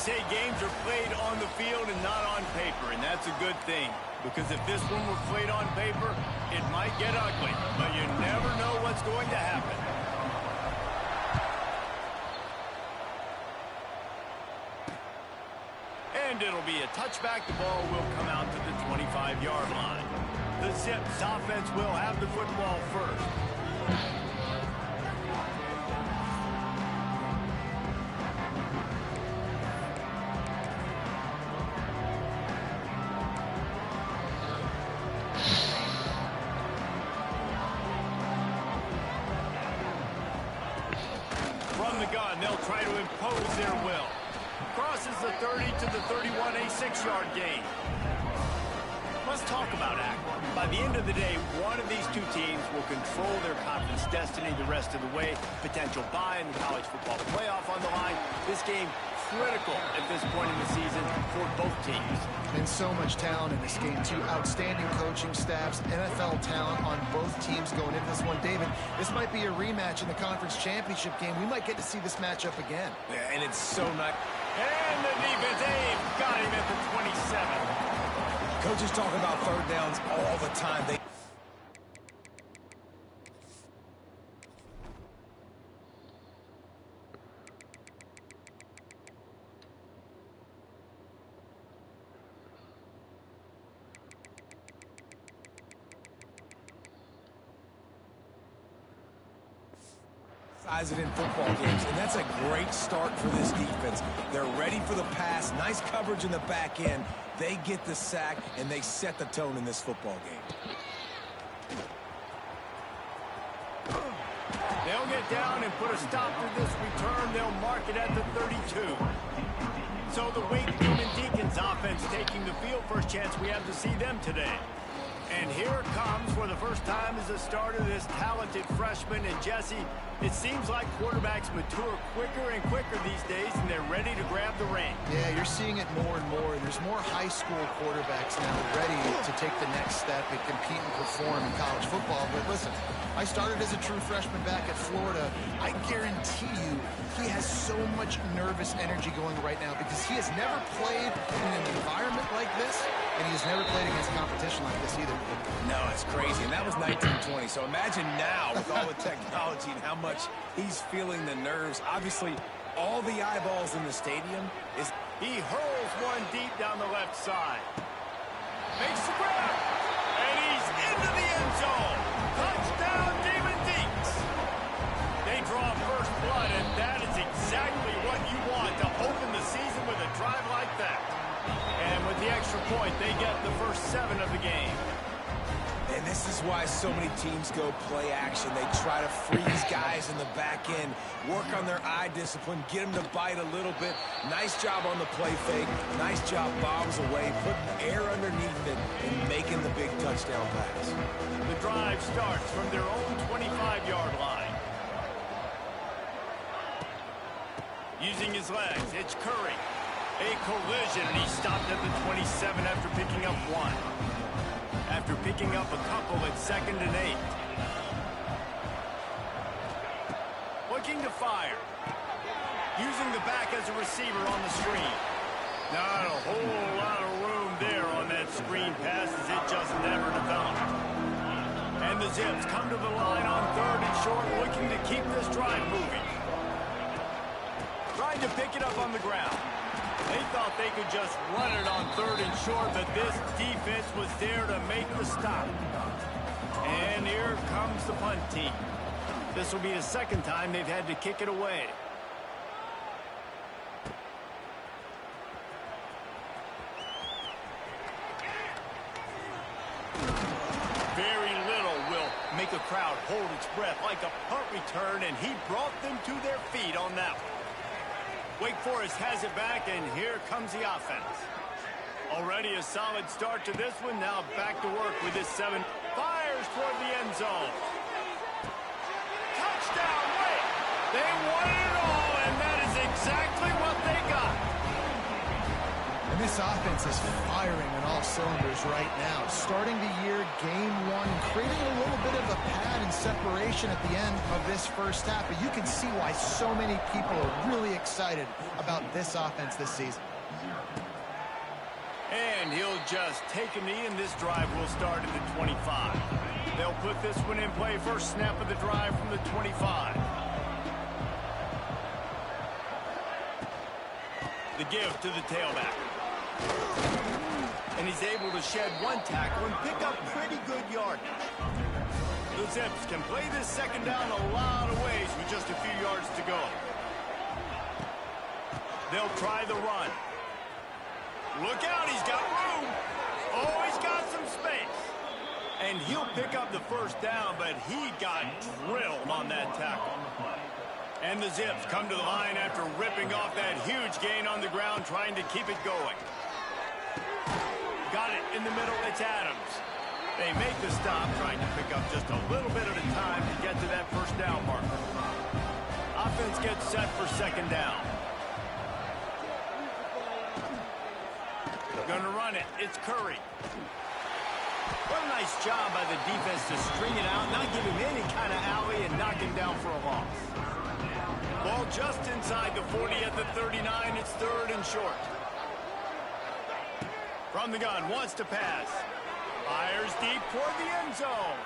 say games are played on the field and not on paper, and that's a good thing. Because if this one were played on paper, it might get ugly. But you never know what's going to happen. And it'll be a touchback. The ball will come out to the 25-yard line. The Zips offense will have the football first. From the gun, they'll try to impose their will. Crosses the 30 to the 31, a 6-yard gain. Let's talk about Akron. By the end of the day, one of these two teams will control their conference destiny the rest of the way. Potential bye in the college football playoff on the line. This game critical at this point in the season for both teams. And so much talent in this game, too. Outstanding coaching staffs, NFL talent on both teams going into this one. David, this might be a rematch in the conference championship game. We might get to see this matchup again. Yeah, and it's so nice. And the defense, Dave got him at the 27. Coaches talk about third downs all the time. Size it in football games, and that's a great start for this defense. They're ready for the pass, nice coverage in the back end. They get the sack, and they set the tone in this football game. They'll get down and put a stop to this return. They'll mark it at the 32. So the Wakefield Deacons offense taking the field. First chance we have to see them today. And here it comes for the first time as a starter, this talented freshman. And Jesse, it seems like quarterbacks mature quicker and quicker these days, and they're ready to grab the reins. Yeah, you're seeing it more and more. There's more high school quarterbacks now ready to take the next step and compete and perform in college football. But listen, I started as a true freshman back at Florida. I guarantee you he has so much nervous energy going right now because he has never played in an environment like this, and he has never played against competition like this either. No, it's crazy, and that was 1920. So imagine now with all the technology and how much he's feeling the nerves. Obviously, all the eyeballs in the stadium is... He hurls one deep down the left side. Makes the grab, and he's into the end zone. Touchdown, Demon Deeks. They draw first blood, and that is exactly what you want to open the season with a drive like that. And with the extra point, they get the first 7 of the game. And this is why so many teams go play action. They try to freeze guys in the back end, work on their eye discipline, get them to bite a little bit. Nice job on the play fake. Nice job bombs away, putting air underneath it and making the big touchdown pass. The drive starts from their own 25-yard line. Using his legs, it's Curry. A collision, and he stopped at the 27 after picking up 1. After picking up a couple at 2nd and 8. Looking to fire. Using the back as a receiver on the screen. Not a whole lot of room there on that screen pass as it just never developed. And the Zips come to the line on 3rd and short, looking to keep this drive moving. Trying to pick it up on the ground. They thought they could just run it on 3rd and short, but this defense was there to make the stop. And here comes the punt team. This will be the 2nd time they've had to kick it away. Very little will make a crowd hold its breath like a punt return, and he brought them to their feet on that one. Wake Forest has it back, and here comes the offense. Already a solid start to this one. Now back to work with this 7. Fires toward the end zone. Touchdown, Wake! They wanted it all, and that is exactly what they got. And this offense is firing on all cylinders right now. Starting the year, game one, creating a little bit of a pad and separation at the end of this first half. But you can see why so many people are really excited about this offense this season. And he'll just take a knee, and this drive will start at the 25. They'll put this one in play. First snap of the drive from the 25. The give to the tailback. And he's able to shed one tackle and pick up pretty good yardage. The Zips can play this second down a lot of ways with just a few yards to go. They'll try the run. Look out, he's got room. Oh, he's got some space. And he'll pick up the first down, but he got drilled on that tackle. And the Zips come to the line after ripping off that huge gain on the ground, trying to keep it going. Got it in the middle, it's Adams. They make the stop, trying to pick up just a little bit at a time to get to that first down marker. Offense gets set for second down. Gonna run it. It's Curry. What a nice job by the defense to string it out, not give him any kind of alley, and knock him down for a loss. Ball just inside the 40 at the 39. It's third and short. From the gun, wants to pass. Fires deep toward the end zone.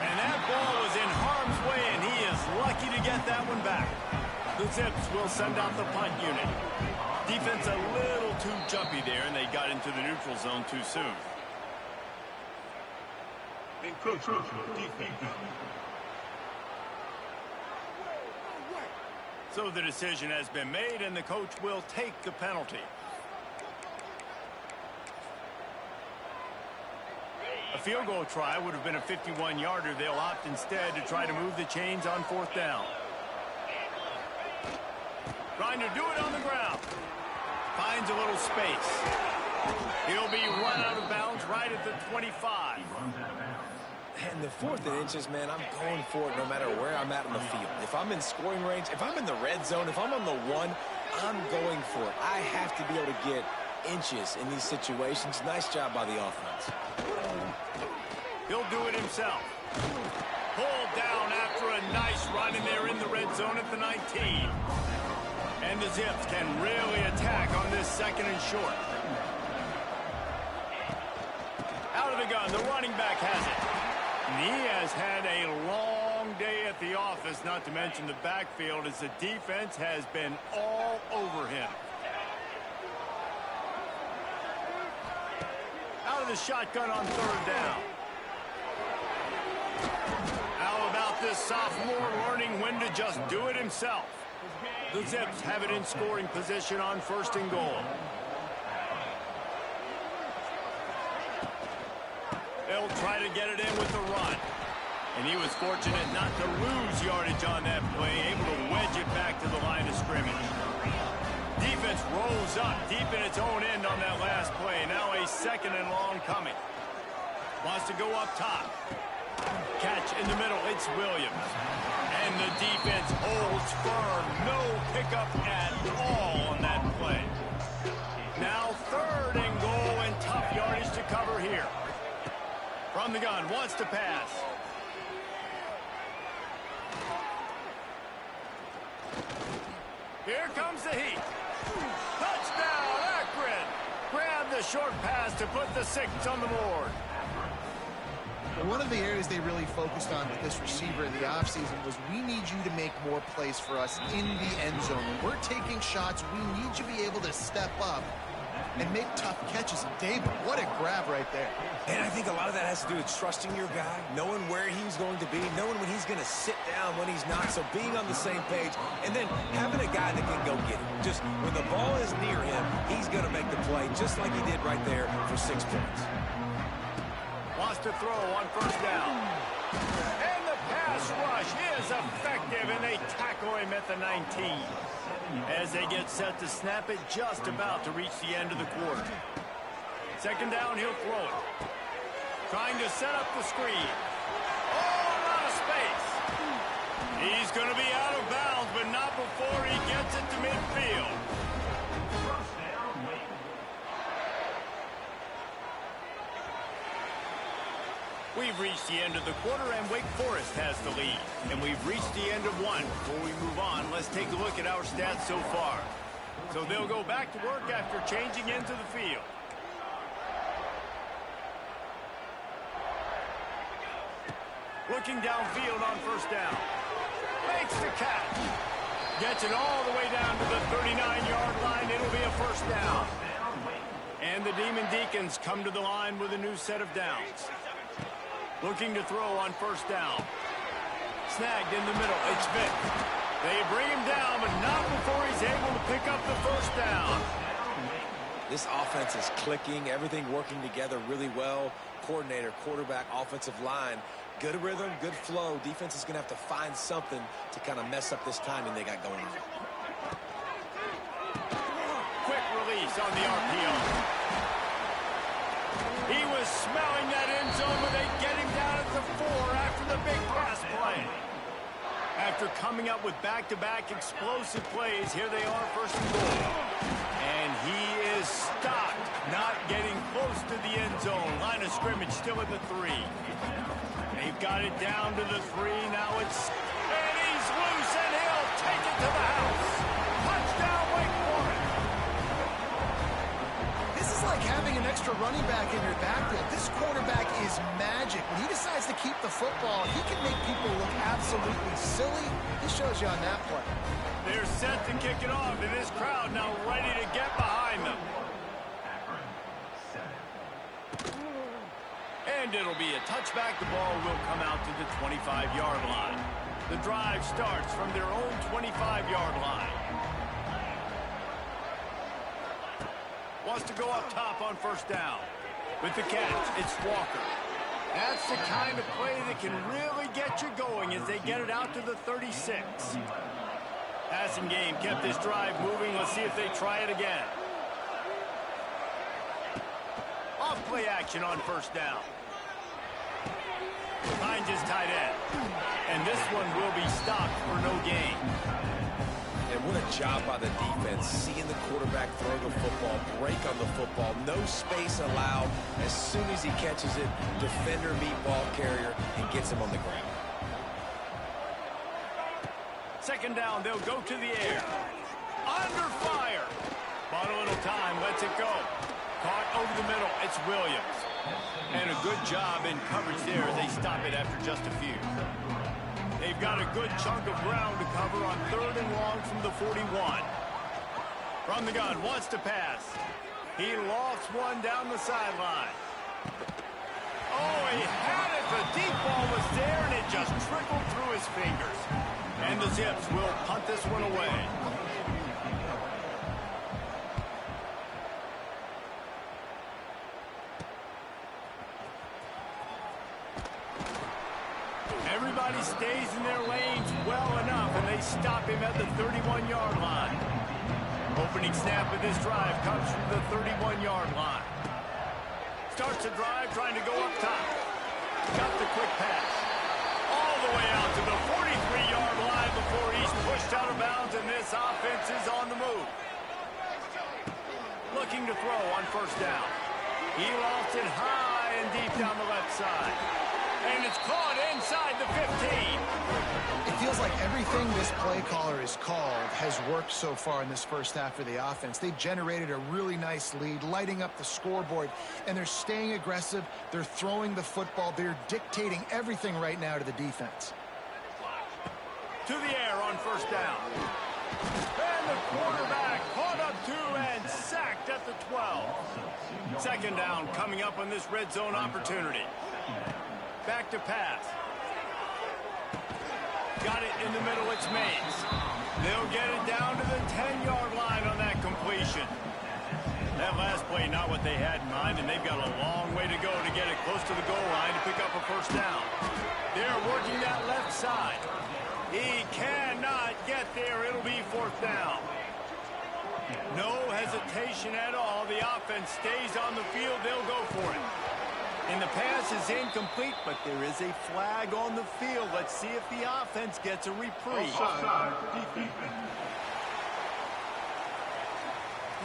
And that ball was in harm's way, and he is lucky to get that one back. The Zips will send out the punt unit. Defense a little too jumpy there, and they got into the neutral zone too soon. So the decision has been made, and the coach will take the penalty. A field goal try would have been a 51-yarder. They'll opt instead to try to move the chains on fourth down. Trying to do it on the ground. Finds a little space. He'll be run out of bounds right at the 25. And the 4th and inches, man, I'm going for it no matter where I'm at on the field. If I'm in scoring range, if I'm in the red zone, if I'm on the 1, I'm going for it. I have to be able to get inches in these situations. Nice job by the offense. He'll do it himself. Pulled down after a nice run, and they're in the red zone at the 19. And the Zips can really attack on this second and short. Out of the gun, the running back has it. And he has had a long day at the office, not to mention the backfield, as the defense has been all over him. Out of the shotgun on third down. How about this sophomore learning when to just do it himself? The Zips have it in scoring position on first and goal. They'll try to get it in with the run. And he was fortunate not to lose yardage on that play, able to wedge it back to the line of scrimmage. Defense rolls up deep in its own end on that last play. Now a second and long coming. Wants to go up top. Catch in the middle. It's Williams. And the defense holds firm. No pickup at all on that play. Now third and goal, and tough yardage to cover here. From the gun, wants to pass. Here comes the heat. Touchdown, Akron. Grab the short pass to put the 6 on the board. One of the areas they really focused on with this receiver in the offseason was, we need you to make more plays for us in the end zone. When we're taking shots, we need you to be able to step up and make tough catches. And David, what a grab right there. And I think a lot of that has to do with trusting your guy, knowing where he's going to be, knowing when he's going to sit down, when he's not, so being on the same page, and then having a guy that can go get it. Just when the ball is near him, he's going to make the play, just like he did right there for 6 points. Wants to throw on first down. And the pass rush is effective, and they tackle him at the 19. As they get set to snap it, just about to reach the end of the quarter. Second down, he'll throw it. Trying to set up the screen. Oh, out of space. He's going to be out of bounds, but not before he gets it to midfield. We've reached the end of the quarter, and Wake Forest has the lead. And we've reached the end of one. Before we move on, let's take a look at our stats so far. So they'll go back to work after changing into the field. Looking downfield on first down. Makes the catch. Gets it all the way down to the 39-yard line. It'll be a first down. And the Demon Deacons come to the line with a new set of downs. Looking to throw on first down. Snagged in the middle. It's Vick. They bring him down, but not before he's able to pick up the first down. This offense is clicking. Everything working together really well. Coordinator, quarterback, offensive line. Good rhythm, good flow. Defense is going to have to find something to kind of mess up this timing they got going on. Quick release on the RPO. He was smelling that end zone, but they get him down at the 4 after the big pass play. After coming up with back-to-back explosive plays, here they are, first and goal. And he is stopped, not getting close to the end zone. Line of scrimmage still at the 3. They've got it down to the 3. Now it's... And he's loose, and he'll take it to the house. Touchdown, Wake Forest. This is like having an extra running back in your backfield. This quarterback is magic. When he decides to keep the football, he can make people look absolutely silly. He shows you on that play. They're set to kick it off, and this crowd now ready to get behind them. And it'll be a touchback. The ball will come out to the 25-yard line. The drive starts from their own 25-yard line. Wants to go up top on first down. With the catch, it's Walker. That's the kind of play that can really get you going as they get it out to the 36. Passing game kept this drive moving. Let's see if they try it again. Off play action on first down. Finds his tight end. And this one will be stopped for no gain. And what a job by the defense, seeing the quarterback throw the football, break on the football, no space allowed. As soon as he catches it, defender meet ball carrier and gets him on the ground. Second down, they'll go to the air. Under fire. Bought a little time, lets it go. Caught over the middle, it's Williams. And a good job in coverage there as they stop it after just a few. They've got a good chunk of ground to cover on third and long from the 41. From the gun, wants to pass. He lofts one down the sideline. Oh, he had it. The deep ball was there, and it just trickled through his fingers. And the Zips will punt this one away. Everybody stays in their lanes well enough, and they stop him at the 31-yard line. Opening snap of this drive comes from the 31-yard line. Starts the drive trying to go up top. Got the quick pass. All the way out to the 43-yard line before he's pushed out of bounds, and this offense is on the move. Looking to throw on first down. He lofts it high and deep down the left side. And it's caught inside the 15. It feels like everything this play caller has called has worked so far in this first half for the offense. They've generated a really nice lead, lighting up the scoreboard, and they're staying aggressive. They're throwing the football. They're dictating everything right now to the defense. To the air on first down. And the quarterback caught up two and sacked at the 12. Second down coming up on this red zone opportunity. Back to pass. Got it in the middle, it's Mays. They'll get it down to the 10-yard line on that completion. That last play, not what they had in mind, and they've got a long way to go to get it close to the goal line to pick up a first down. They're working that left side. He cannot get there. It'll be fourth down. No hesitation at all. The offense stays on the field. They'll go for it. And the pass is incomplete, but there is a flag on the field. Let's see if the offense gets a reprieve.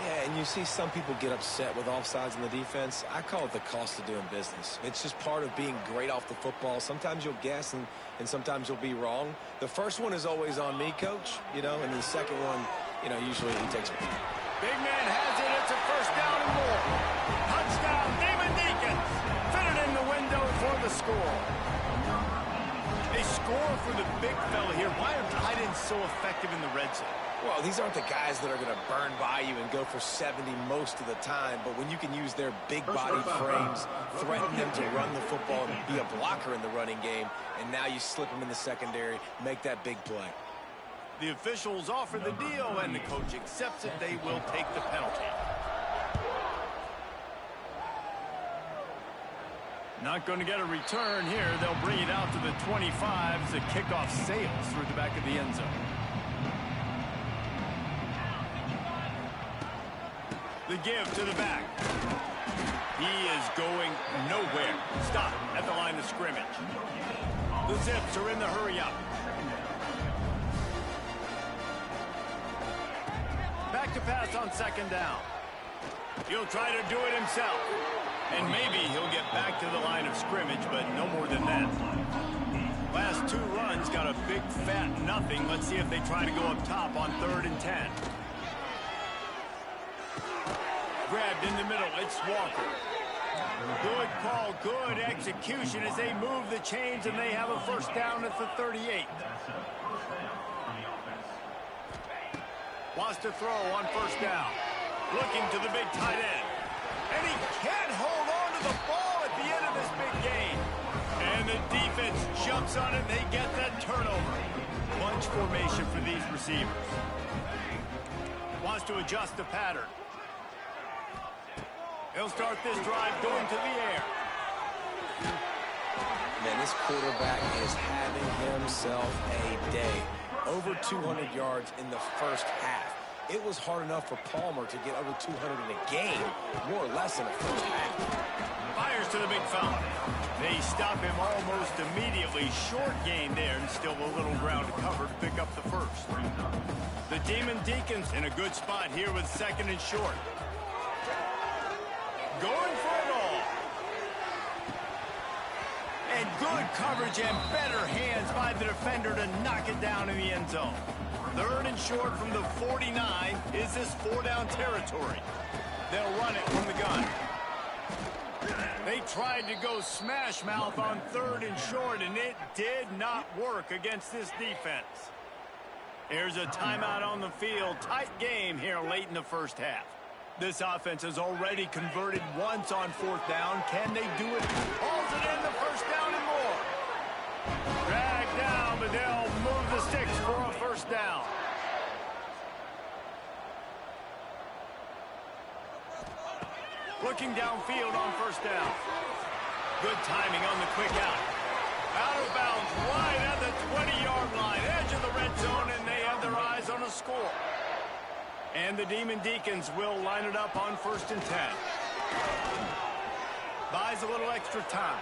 Yeah, and you see some people get upset with offsides in the defense. I call it the cost of doing business. It's just part of being great off the football. Sometimes you'll guess and sometimes you'll be wrong. The first one is always on me, Coach, you know, and the second one, you know, usually he takes it. Big man has it. It's a first down and more. Touchdown, Damon Deacons. Fit it in the window for the score. They score for the big fella here. Why are tight ends so effective in the red zone? Well, these aren't the guys that are going to burn by you and go for 70 most of the time, but when you can use their big-bodied frames, threaten them to run the football and be a blocker in the running game, and now you slip them in the secondary, make that big play. The officials offer the deal, and the coach accepts it. They will take the penalty. Not going to get a return here. They'll bring it out to the 25 as the kickoff sails through the back of the end zone. The give to the back. He is going nowhere. Stop at the line of scrimmage. The Zips are in the hurry up. Back to pass on second down. He'll try to do it himself. And maybe he'll get back to the line of scrimmage, but no more than that. Last two runs got a big fat nothing. Let's see if they try to go up top on 3rd and 10. Grabbed in the middle, it's Walker. Good call, good execution as they move the chains and they have a first down at the 38. Wants to throw on first down. Looking to the big tight end. And he can't hold on to the ball at the end of this big game. And the defense jumps on it. They get that turnover. Bunch formation for these receivers. Wants to adjust the pattern. He'll start this drive going to the air. Man, this quarterback is having himself a day. Over 200 yards in the first half. It was hard enough for Palmer to get over 200 in a game, more or less in the first half. Fires to the big fella. They stop him almost immediately. Short gain there, and still a little ground to cover to pick up the first. The Demon Deacons in a good spot here with 2nd and short. Going for it all. And good coverage and better hands by the defender to knock it down in the end zone. 3rd and short from the 49. Is this 4-down territory? They'll run it from the gun. They tried to go smash mouth on 3rd and short, and it did not work against this defense. Here's a timeout on the field. Tight game here late in the first half. This offense has already converted once on 4th down. Can they do it? Hauls it in the first down and more. Dragged down, but they'll move the sticks for a first down. Looking downfield on first down. Good timing on the quick out. Out of bounds right at the 20-yard line. Edge of the red zone, and they have their eyes on a score. And the Demon Deacons will line it up on 1st and 10. Buys a little extra time.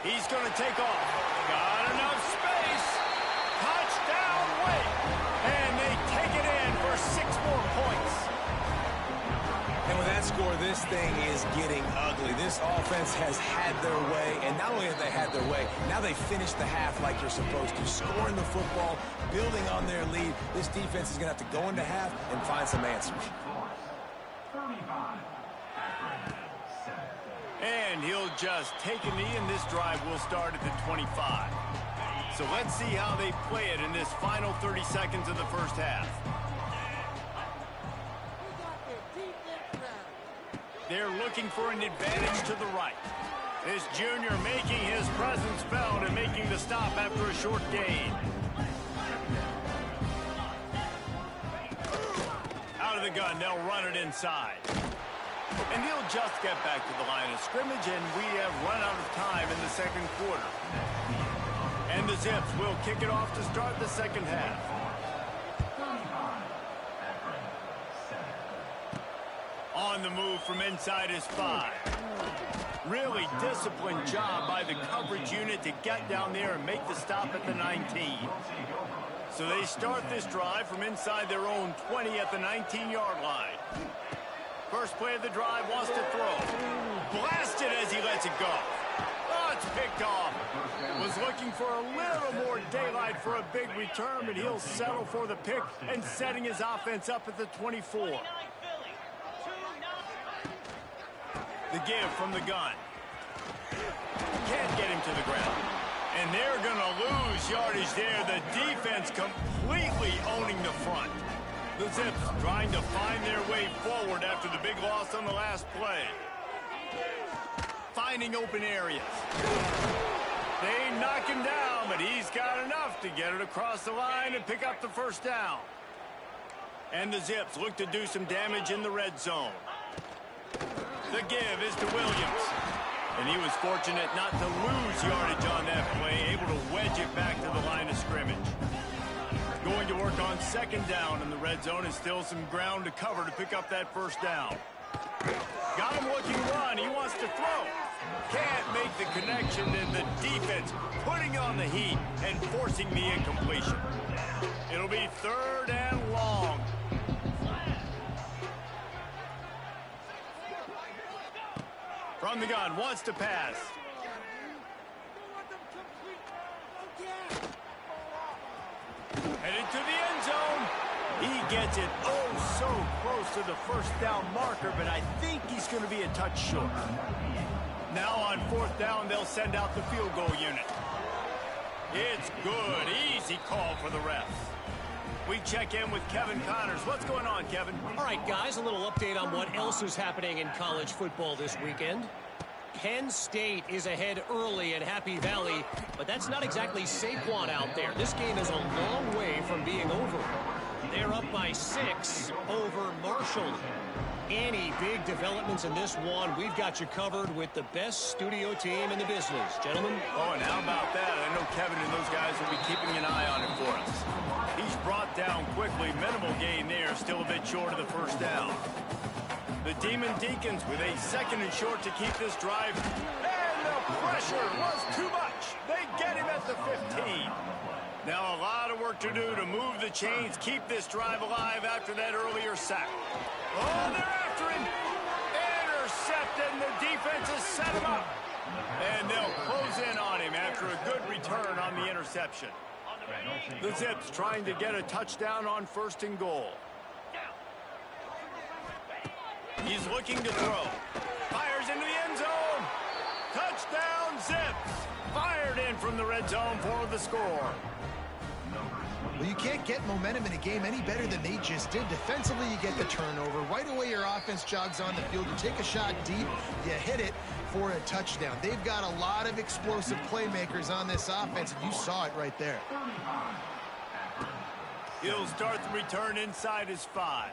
He's going to take off. Got enough space. Touchdown, Wake. And they take it in for 6 more points. And with that score, this thing is getting ugly. This offense has had their way, and not only have they had their way, now they finish the half like you're supposed to, scoring the football, building on their lead. This defense is going to have to go into half and find some answers. And he'll just take a knee, and this drive will start at the 25. So let's see how they play it in this final 30 seconds of the first half. They're looking for an advantage to the right. This junior making his presence felt and making the stop after a short gain. Out of the gun, they'll run it inside. And he'll just get back to the line of scrimmage, and we have run out of time in the second quarter. And the Zips will kick it off to start the second half. On the move from inside his 5. Really disciplined job by the coverage unit to get down there and make the stop at the 19. So they start this drive from inside their own 20 at the 19-yard line. First play of the drive, wants to throw. Blasted as he lets it go. Oh, it's picked off. Was looking for a little more daylight for a big return, but he'll settle for the pick and setting his offense up at the 24. The give from the gun. Can't get him to the ground. And they're going to lose yardage there. The defense completely owning the front. The Zips trying to find their way forward after the big loss on the last play. Finding open areas. They knock him down, but he's got enough to get it across the line and pick up the first down. And the Zips look to do some damage in the red zone. The give is to Williams. And he was fortunate not to lose yardage on that play, able to wedge it back to the line of scrimmage. Going to work on second down in the red zone, and still some ground to cover to pick up that first down. Got him looking to run. He wants to throw. Can't make the connection, and the defense putting on the heat and forcing the incompletion. It'll be third and long. From the gun, wants to pass. Headed to the end zone. He gets it oh so close to the first down marker, but I think he's going to be a touch short. Now on fourth down, they'll send out the field goal unit. It's good. Easy call for the refs. We check in with Kevin Connors. What's going on, Kevin? All right, guys, a little update on what else is happening in college football this weekend. Penn State is ahead early in Happy Valley, but that's not exactly Saquon out there. This game is a long way from being over. They're up by 6 over Marshall. Any big developments in this one, we've got you covered with the best studio team in the business. Gentlemen? Oh, and how about that? I know Kevin and those guys will be keeping an eye on it for us. He's brought down quickly. Minimal gain there. Still a bit short of the first down. The Demon Deacons with a second and short to keep this drive. And the pressure was too much. They get him at the 15. Now a lot of work to do to move the chains, keep this drive alive after that earlier sack. Oh, they're after him. Intercepted, and the defense has set him up. And they'll close in on him after a good return on the interception. The Zips trying to get a touchdown on first and goal. He's looking to throw. Fires into the end zone. Touchdown, Zips. Fired in from the red zone for the score. Well, you can't get momentum in a game any better than they just did. Defensively, you get the turnover. Right away, your offense jogs on the field. You take a shot deep, you hit it for a touchdown. They've got a lot of explosive playmakers on this offense, and you saw it right there. He'll start the return inside his 5.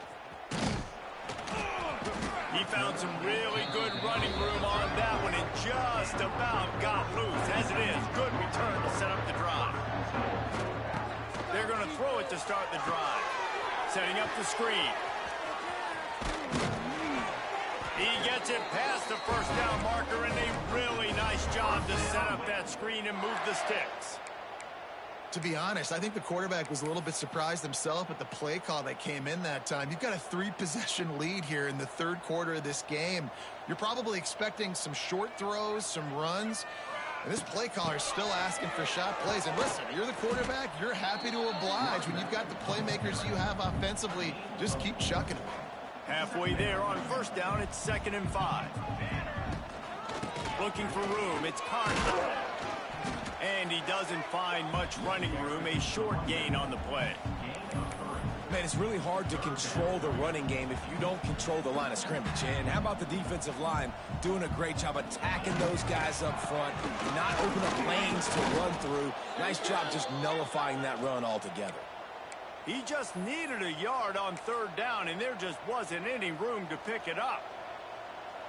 He found some really good running room on that one and just about got loose. As it is, good return to set up the drive. They're going to throw it to start the drive. Setting up the screen. He gets it past the first down marker, and a really nice job to set up that screen and move the sticks. To be honest, I think the quarterback was a little bit surprised himself at the play call that came in that time. You've got a 3-possession lead here in the third quarter of this game. You're probably expecting some short throws, some runs. And this play caller is still asking for shot plays. And listen, you're the quarterback. You're happy to oblige. When you've got the playmakers you have offensively, just keep chucking them. Halfway there on first down, it's 2nd and 5. Looking for room, it's Connor. And he doesn't find much running room, a short gain on the play. Man, it's really hard to control the running game if you don't control the line of scrimmage. And how about the defensive line doing a great job attacking those guys up front, not open up lanes to run through. Nice job just nullifying that run altogether. He just needed a yard on third down, and there just wasn't any room to pick it up.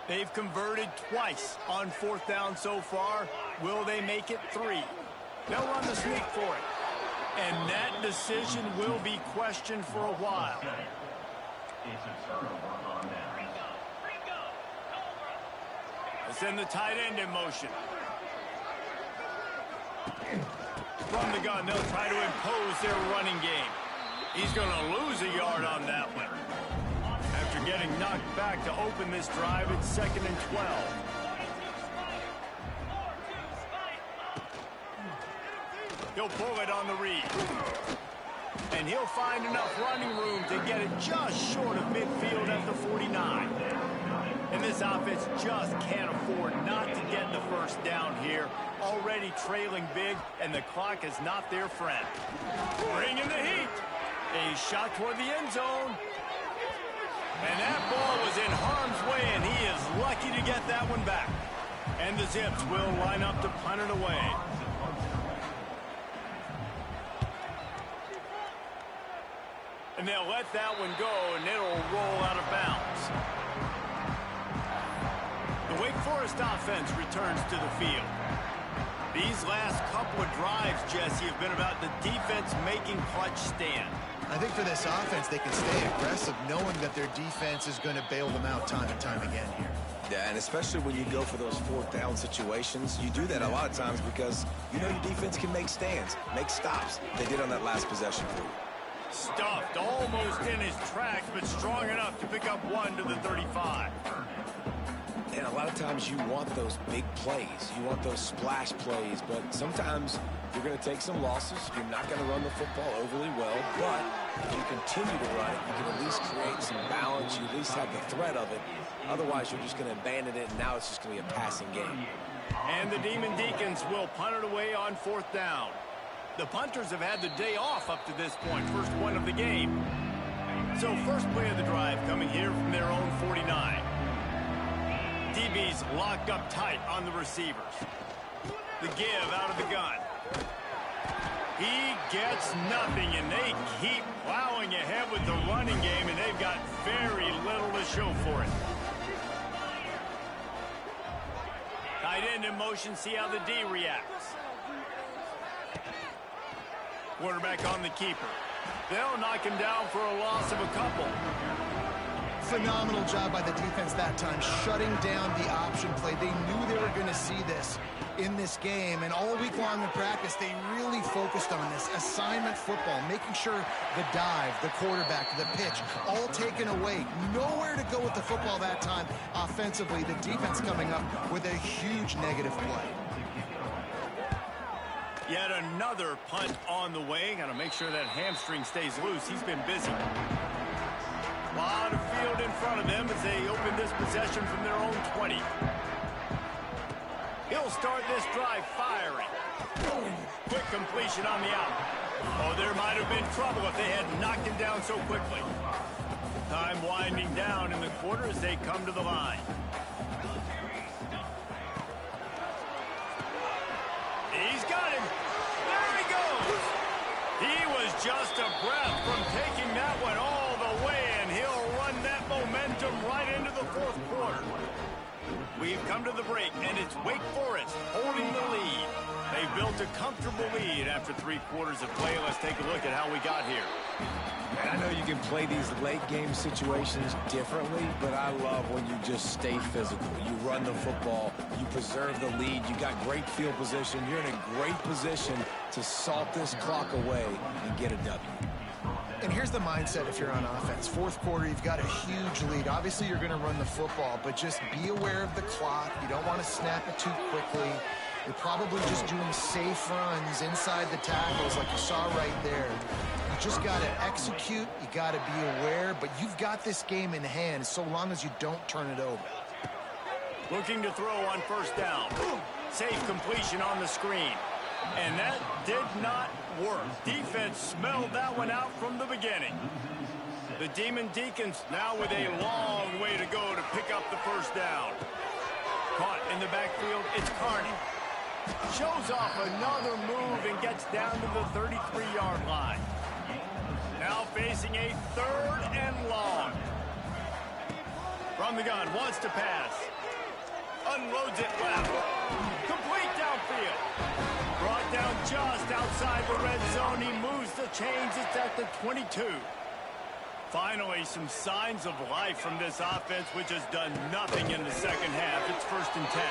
They've converted twice on fourth down so far. Will they make it 3? They'll run the sneak for it. And that decision will be questioned for a while. Let's send the tight end in motion. From the gun, they'll try to impose their running game. He's going to lose a yard on that one. After getting knocked back to open this drive, it's 2nd and 12. He'll pull it on the read. And he'll find enough running room to get it just short of midfield at the 49. And this offense just can't afford not to get the first down here. Already trailing big, and the clock is not their friend. Bringing the heat. A shot toward the end zone. And that ball was in harm's way, and he is lucky to get that one back. And the Zips will line up to punt it away. And they'll let that one go, and it'll roll out of bounds. The Wake Forest offense returns to the field. These last couple of drives, Jesse, have been about the defense making clutch stand. I think for this offense, they can stay aggressive knowing that their defense is going to bail them out time and time again here. Yeah, and especially when you go for those 4th down situations, you do that a lot of times because you know your defense can make stands, make stops. They did on that last possession for you. Stuffed almost in his tracks, but strong enough to pick up 1 to the 35. And a lot of times you want those big plays. You want those splash plays, but sometimes you're going to take some losses. You're not going to run the football overly well, but if you continue to run it, you can at least create some balance. You at least have the threat of it. Otherwise, you're just going to abandon it, and now it's just going to be a passing game. And the Demon Deacons will punt it away on 4th down. The punters have had the day off up to this point, first one of the game. So first play of the drive coming here from their own 49. DB's locked up tight on the receivers. The give out of the gun. He gets nothing, and they keep plowing ahead with the running game, and they've got very little to show for it. Tight end in motion, see how the D reacts. Quarterback on the keeper. They'll knock him down for a loss of a couple. Phenomenal job by the defense that time, shutting down the option play. They knew they were going to see this in this game, and all week long in practice, they really focused on this assignment football, making sure the dive, the quarterback, the pitch, all taken away. Nowhere to go with the football that time offensively. The defense coming up with a huge negative play. Yet another punt on the way. Got to make sure that hamstring stays loose. He's been busy. A lot of field in front of them as they open this possession from their own 20. He'll start this drive firing. Quick completion on the out. Oh, there might have been trouble if they had knocked him down so quickly. Time winding down in the quarter as they come to the line. He's got him. There he goes. He was just a breath from taking that one all the way, and he'll run that momentum right into the 4th quarter. We've come to the break, and it's Wake Forest holding the lead. They've built a comfortable lead after 3 quarters of play. Let's take a look at how we got here. And I know you can play these late-game situations differently, but I love when you just stay physical. You run the football, you preserve the lead, you got great field position, you're in a great position to salt this clock away and get a W. And here's the mindset if you're on offense. 4th quarter, you've got a huge lead. Obviously, you're going to run the football, but just be aware of the clock. You don't want to snap it too quickly. You're probably just doing safe runs inside the tackles like you saw right there. You just got to execute. You got to be aware, but you've got this game in hand so long as you don't turn it over. Looking to throw on 1st down. Safe completion on the screen. And that did not work. Defense smelled that one out from the beginning. The Demon Deacons now with a long way to go to pick up the 1st down. Caught in the backfield, it's Carney. Shows off another move and gets down to the 33-yard line. Now facing a 3rd and long. From the gun, wants to pass. Unloads it left. Complete downfield. Brought down just outside the red zone. He moves the chains. It's at the 22. Finally, some signs of life from this offense, which has done nothing in the second half. It's 1st and 10.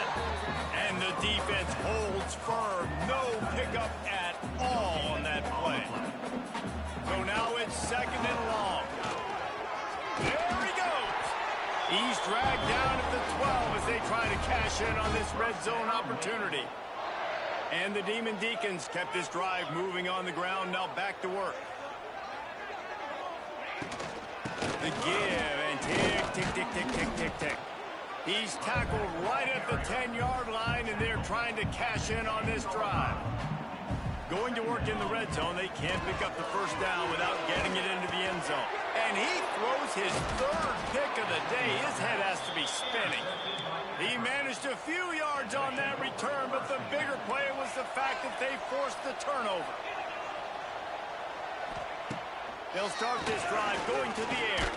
And the defense holds firm. No pickup at all on that play. So now it's 2nd and long. There he goes. He's dragged down at the 12 as they try to cash in on this red zone opportunity. And the Demon Deacons kept this drive moving on the ground. Now back to work. The give and tick, tick, tick, tick, tick, tick, tick. He's tackled right at the 10-yard line, and they're trying to cash in on this drive. Going to work in the red zone, they can't pick up the first down without getting it into the end zone. And he throws his 3rd pick of the day. His head has to be spinning. He managed a few yards on that return, but the bigger play was the fact that they forced the turnover. They'll start this drive going to the air.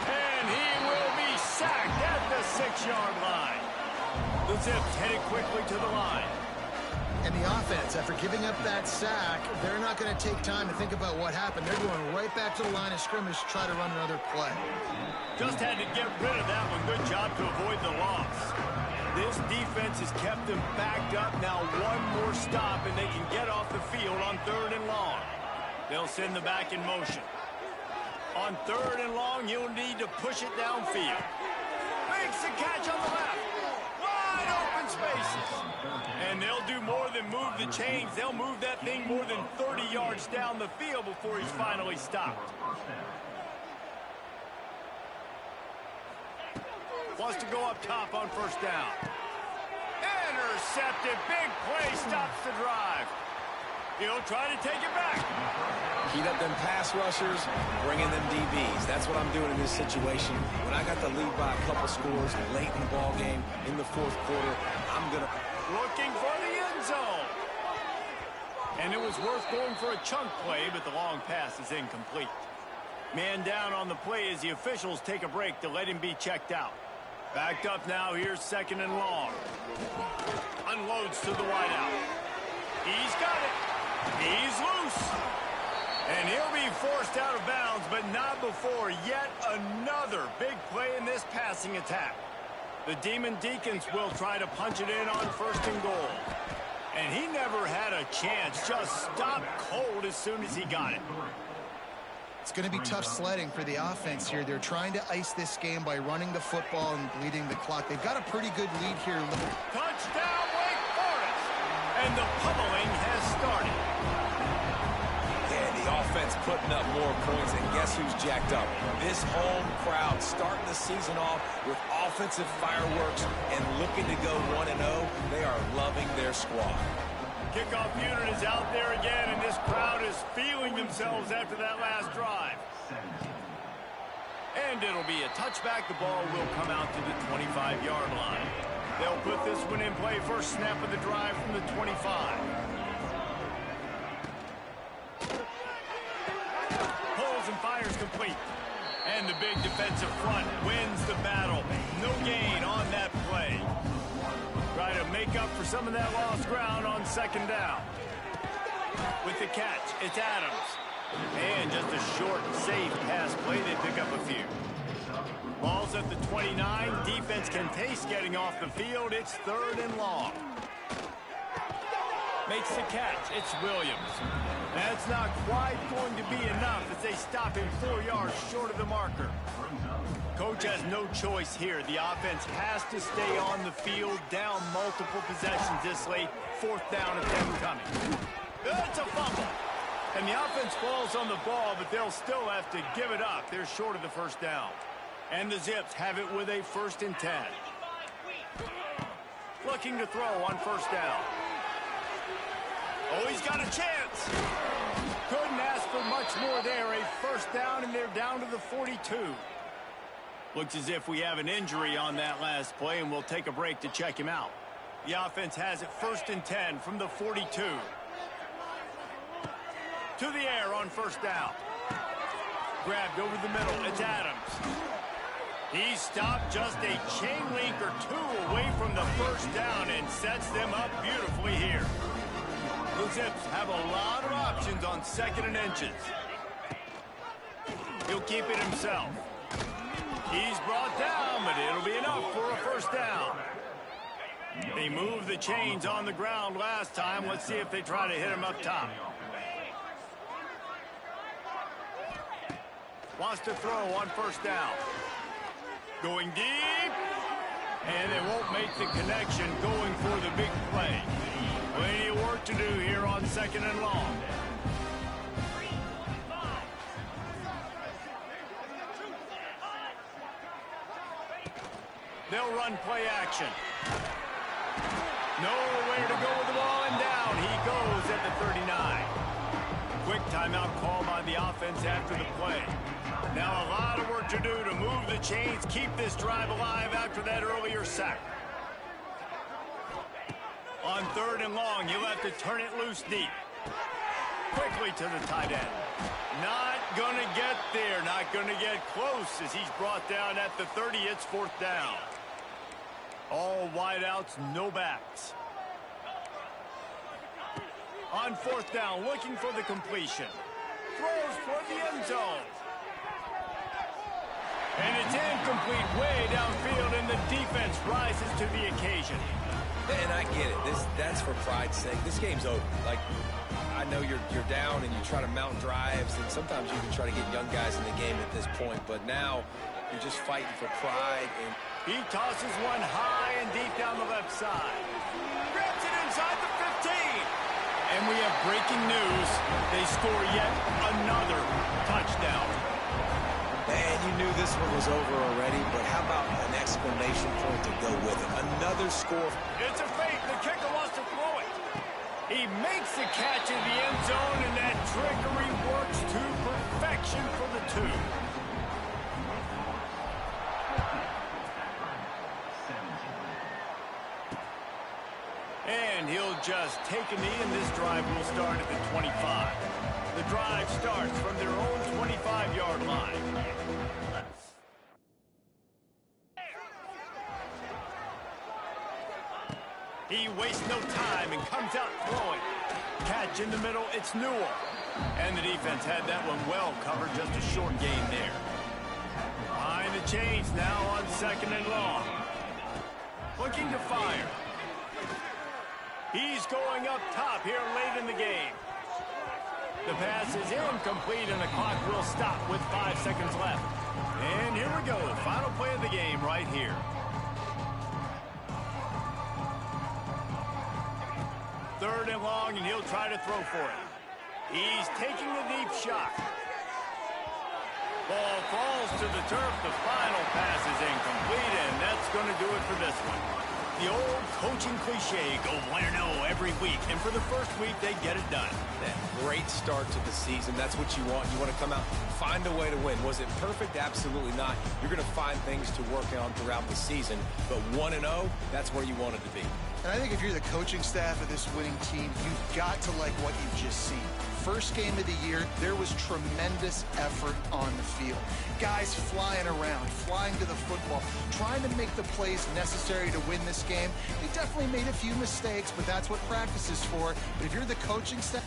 And he will be sacked at the 6-yard line. The Zips headed quickly to the line. And the offense, after giving up that sack, they're not going to take time to think about what happened. They're going right back to the line of scrimmage to try to run another play. Just had to get rid of that one. Good job to avoid the loss. This defense has kept them backed up. Now one more stop, and they can get off the field on 3rd and long. They'll send the back in motion. On 3rd and long, you'll need to push it downfield. Makes the catch on the left. Wide open spaces. And they'll do more than move the chains. They'll move that thing more than 30 yards down the field before he's finally stopped. Wants to go up top on 1st down. Intercepted. Big play stops the drive. He'll try to take it back. Heat up them pass rushers, bring in them DBs. That's what I'm doing in this situation. When I got the lead by a couple scores late in the ball game, in the 4th quarter, I'm going to... Looking for the end zone. And it was worth going for a chunk play, but the long pass is incomplete. Man down on the play as the officials take a break to let him be checked out. Backed up now, here's 2nd and long. Unloads to the wideout. He's got it. He's loose. And he'll be forced out of bounds, but not before yet another big play in this passing attack. The Demon Deacons will try to punch it in on 1st and goal. And he never had a chance, just stopped cold as soon as he got it. It's going to be tough sledding for the offense here. They're trying to ice this game by running the football and bleeding the clock. They've got a pretty good lead here. Touchdown, Wake Forest! And the pummeling has started. Yeah, the offense putting up more points, and guess who's jacked up? This home crowd starting the season off with offensive fireworks and looking to go 1-0. They are loving their squad. Kickoff unit is out there again, and this crowd is feeling themselves after that last drive. And it'll be a touchback. The ball will come out to the 25-yard line. They'll put this one in play. First snap of the drive from the 25. Pulls and fires complete. And the big defensive front wins the battle. No gain on that play. Try to make up for some of that lost ground on 2nd down. With the catch, it's Adams. And just a short, safe pass play. They pick up a few. Ball's at the 29. Defense can taste getting off the field. It's 3rd and long. Makes the catch. It's Williams. That's not quite going to be enough as they stop him 4 yards short of the marker. Coach has no choice here. The offense has to stay on the field, down multiple possessions this late. 4th down at them coming. It's a fumble. And the offense falls on the ball, but they'll still have to give it up. They're short of the 1st down. And the Zips have it with a 1st and 10. Looking to throw on 1st down. Oh, he's got a chance. Couldn't ask for much more there. A 1st down, and they're down to the 42. Looks as if we have an injury on that last play, and we'll take a break to check him out. The offense has it 1st and 10 from the 42. To the air on 1st down. Grabbed over the middle. It's Adams. He stopped just a chain link or two away from the 1st down and sets them up beautifully here. The Zips have a lot of options on 2nd and inches. He'll keep it himself. He's brought down, but it'll be enough for a 1st down. They moved the chains on the ground last time. Let's see if they try to hit him up top. Wants to throw on first down. Going deep. And they won't make the connection going for the big play. Plenty of work to do here on 2nd and long. They'll run play action. Nowhere to go with the ball, and down he goes at the 39. Quick timeout call by the offense after the play. Now a lot of work to do to move the chains, keep this drive alive after that earlier sack. On 3rd and long, you'll have to turn it loose deep. Quickly to the tight end. Not going to get there, not going to get close as he's brought down at the 30. It's 4th down. All wideouts, no backs. On 4th down, looking for the completion. Throws for the end zone. And it's incomplete way downfield, and the defense rises to the occasion. And I get it. That's for pride's sake. This game's over. Like, I know you're down and you try to mount drives, and sometimes you can try to get young guys in the game at this point. But now you're just fighting for pride. And he tosses one high and deep down the left side. Grabs it inside the 15. And we have breaking news. They score yet another touchdown. Man, you knew this one was over already, but how about an exclamation point to go with it? Another score. It's a fake. The kicker wants to throw it. He makes the catch in the end zone, and that trickery works to perfection for the 2. And he'll just take a knee, and this drive will start at the 25. The drive starts from their own 25-yard line. He wastes no time and comes out throwing. Catch in the middle, it's Newell. And the defense had that one well covered, just a short gain there. Behind the chains now on 2nd and long. Looking to fire. He's going up top here late in the game. The pass is incomplete, and the clock will stop with 5 seconds left. And here we go, final play of the game right here. Third and long, and he'll try to throw for it. He's taking the deep shot. Ball falls to the turf. The final pass is incomplete, and that's going to do it for this one. The old coaching cliche, go 1-0 every week, and for the first week, they get it done. That great start to the season. That's what you want. You want to come out, find a way to win. Was it perfect? Absolutely not. You're going to find things to work on throughout the season, but 1-0, that's where you want it to be. And I think if you're the coaching staff of this winning team, you've got to like what you've just seen. First game of the year, there was tremendous effort on the field. Guys flying around, flying to the football, trying to make the plays necessary to win this game. They definitely made a few mistakes, but that's what practice is for. But if you're the coaching staff...